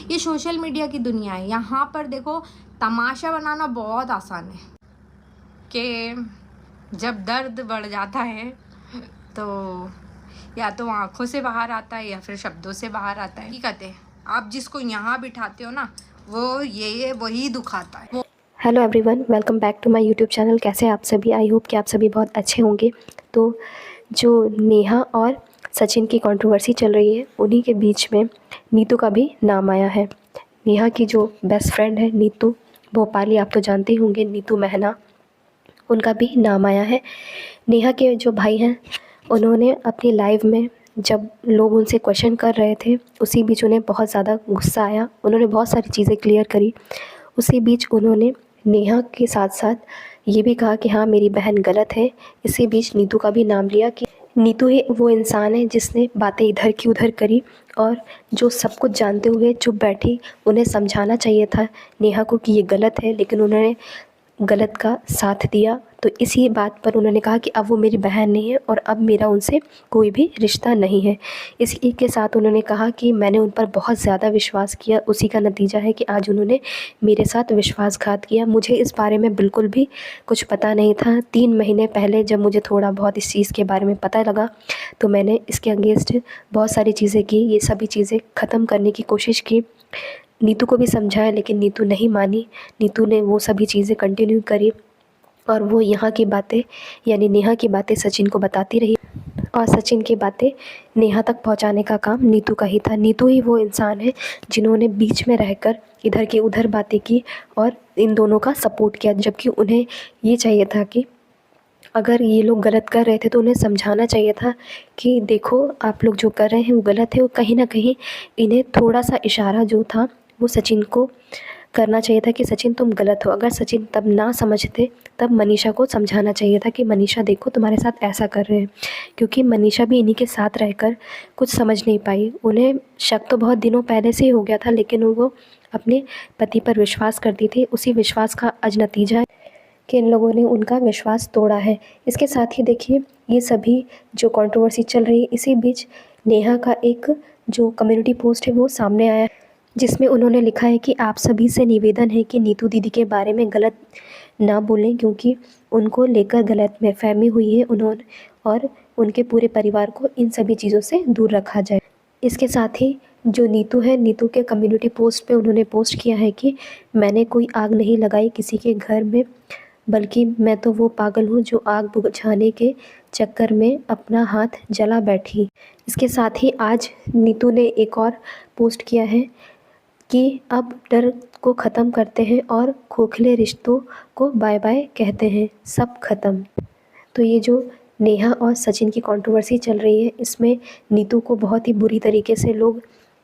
ये social media की दुनिया है। यहाँ पर देखो तमाशा बनाना बहुत आसान है कि जब दर्द बढ़ जाता है तो या तो आँखों से बाहर आता है या फिर शब्दों से बाहर आता है। कहते हैं आप जिसको यहाँ बिठाते हो ना वो ये वही दुखाता है। Hello everyone, welcome back to my YouTube channel. कैसे हैं आप सभी? आई होप कि आप सभी बहुत अच्छे होंगे। तो जो नेहा और सचिन की कंट्रोवर्सी चल रही है, उन्हीं के बीच में नीतू का भी नाम आया है। नेहा की जो बेस्ट फ्रेंड है नीतू भोपाली, आप तो जानते होंगे, नीतू महना, उनका भी नाम आया है। नेहा के जो भाई हैं उन्होंने अपनी लाइव में जब लोग उनसे क्वेश्चन कर रहे थे, उसी बीच उन्हें बहुत ज़्यादा गुस्सा आया। उन्होंने बहुत सारी चीज़ें क्लियर करी। उसी बीच उन्होंने नेहा के साथ साथ ये भी कहा कि हाँ, मेरी बहन गलत है। इसी बीच नीतू का भी नाम लिया कि नीतू ही वो इंसान है जिसने बातें इधर की उधर करी और जो सब कुछ जानते हुए चुप बैठी। उन्हें समझाना चाहिए था नेहा को कि ये गलत है, लेकिन उन्होंने गलत का साथ दिया। तो इसी बात पर उन्होंने कहा कि अब वो मेरी बहन नहीं है और अब मेरा उनसे कोई भी रिश्ता नहीं है। इसी के साथ उन्होंने कहा कि मैंने उन पर बहुत ज़्यादा विश्वास किया, उसी का नतीजा है कि आज उन्होंने मेरे साथ विश्वासघात किया। मुझे इस बारे में बिल्कुल भी कुछ पता नहीं था। 3 महीने पहले जब मुझे थोड़ा बहुत इस चीज़ के बारे में पता लगा तो मैंने इसके अगेंस्ट बहुत सारी चीज़ें की, ये सभी चीज़ें ख़त्म करने की कोशिश की। नीतू को भी समझाया लेकिन नीतू नहीं मानी। नीतू ने वो सभी चीज़ें कंटिन्यू करी और वो यहाँ की बातें यानी नेहा की बातें सचिन को बताती रही और सचिन की बातें नेहा तक पहुँचाने का काम नीतू का ही था। नीतू ही वो इंसान है जिन्होंने बीच में रहकर इधर की उधर बातें की और इन दोनों का सपोर्ट किया, जबकि उन्हें ये चाहिए था कि अगर ये लोग गलत कर रहे थे तो उन्हें समझाना चाहिए था कि देखो, आप लोग जो कर रहे हैं वो गलत है। और कहीं ना कहीं इन्हें थोड़ा सा इशारा जो था वो सचिन को करना चाहिए था कि सचिन तुम गलत हो। अगर सचिन तब ना समझते तब मनीषा को समझाना चाहिए था कि मनीषा देखो, तुम्हारे साथ ऐसा कर रहे हैं। क्योंकि मनीषा भी इन्हीं के साथ रहकर कुछ समझ नहीं पाई। उन्हें शक तो बहुत दिनों पहले से ही हो गया था, लेकिन वो अपने पति पर विश्वास करती थी। उसी विश्वास का आज नतीजा है कि इन लोगों ने उनका विश्वास तोड़ा है। इसके साथ ही देखिए, ये सभी जो कंट्रोवर्सी चल रही है, इसी बीच नेहा का एक जो कम्युनिटी पोस्ट है वो सामने आया है, जिसमें उन्होंने लिखा है कि आप सभी से निवेदन है कि नीतू दीदी के बारे में गलत ना बोलें, क्योंकि उनको लेकर गलतफहमी हुई है उन्होंने, और उनके पूरे परिवार को इन सभी चीज़ों से दूर रखा जाए। इसके साथ ही जो नीतू है, नीतू के कम्युनिटी पोस्ट पे उन्होंने पोस्ट किया है कि मैंने कोई आग नहीं लगाई किसी के घर में, बल्कि मैं तो वो पागल हूँ जो आग बुझाने के चक्कर में अपना हाथ जला बैठी। इसके साथ ही आज नीतू ने एक और पोस्ट किया है कि अब डर को ख़त्म करते हैं और खोखले रिश्तों को बाय बाय कहते हैं, सब ख़त्म। तो ये जो नेहा और सचिन की कंट्रोवर्सी चल रही है, इसमें नीतू को बहुत ही बुरी तरीके से लोग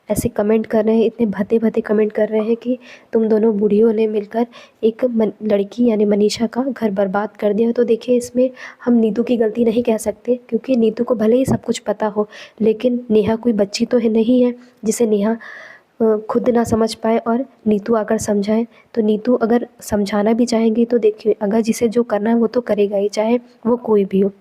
ऐसे कमेंट कर रहे हैं, इतने भद्दे भद्दे कमेंट कर रहे हैं कि तुम दोनों बुढ़ियों ने मिलकर एक लड़की यानी मनीषा का घर बर्बाद कर दिया। तो देखिए, इसमें हम नीतू की गलती नहीं कह सकते, क्योंकि नीतू को भले ही सब कुछ पता हो, लेकिन नेहा कोई बच्ची तो है नहीं है जिसे नेहा खुद ना समझ पाए और नीतू आकर समझाए। तो नीतू अगर समझाना भी चाहेंगी तो देखिए, अगर जिसे जो करना है वो तो करेगा ही, चाहे वो कोई भी हो।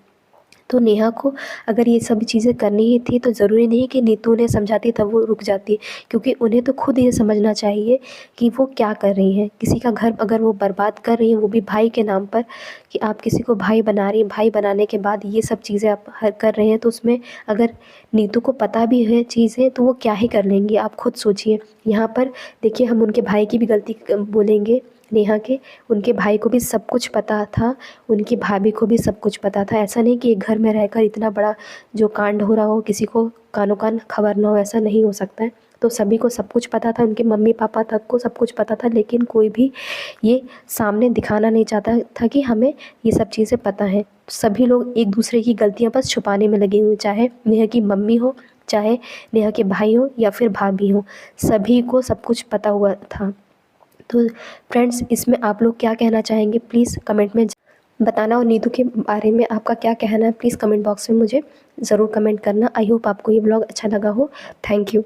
तो नेहा को अगर ये सब चीज़ें करनी ही थी तो ज़रूरी नहीं कि नीतू ने समझाती तब वो रुक जाती, क्योंकि उन्हें तो खुद ये समझना चाहिए कि वो क्या कर रही हैं। किसी का घर अगर वो बर्बाद कर रही हैं, वो भी भाई के नाम पर, कि आप किसी को भाई बना रही हैं, भाई बनाने के बाद ये सब चीज़ें आप कर रहे हैं, तो उसमें अगर नीतू को पता भी है चीज़ें तो वो क्या ही कर लेंगी, आप खुद सोचिए। यहाँ पर देखिए, हम उनके भाई की भी गलती बोलेंगे, नेहा के, उनके भाई को भी सब कुछ पता था, उनकी भाभी को भी सब कुछ पता था। ऐसा नहीं कि एक घर में रहकर इतना बड़ा जो कांड हो रहा हो किसी को कानो कान खबर ना हो, ऐसा नहीं हो सकता है। तो सभी को सब कुछ पता था, उनके मम्मी पापा तक को सब कुछ पता था, लेकिन कोई भी ये सामने दिखाना नहीं चाहता था कि हमें ये सब चीज़ें पता हैं। सभी लोग एक दूसरे की गलतियाँ बस छुपाने में लगे हुए, चाहे नेहा की मम्मी हो, चाहे नेहा के भाई हो या फिर भाभी हो, सभी को सब कुछ पता हुआ था। तो फ्रेंड्स, इसमें आप लोग क्या कहना चाहेंगे, प्लीज़ कमेंट में बताना। और नीतू के बारे में आपका क्या कहना है, प्लीज़ कमेंट बॉक्स में मुझे ज़रूर कमेंट करना। आई होप आपको ये ब्लॉग अच्छा लगा हो। Thank you.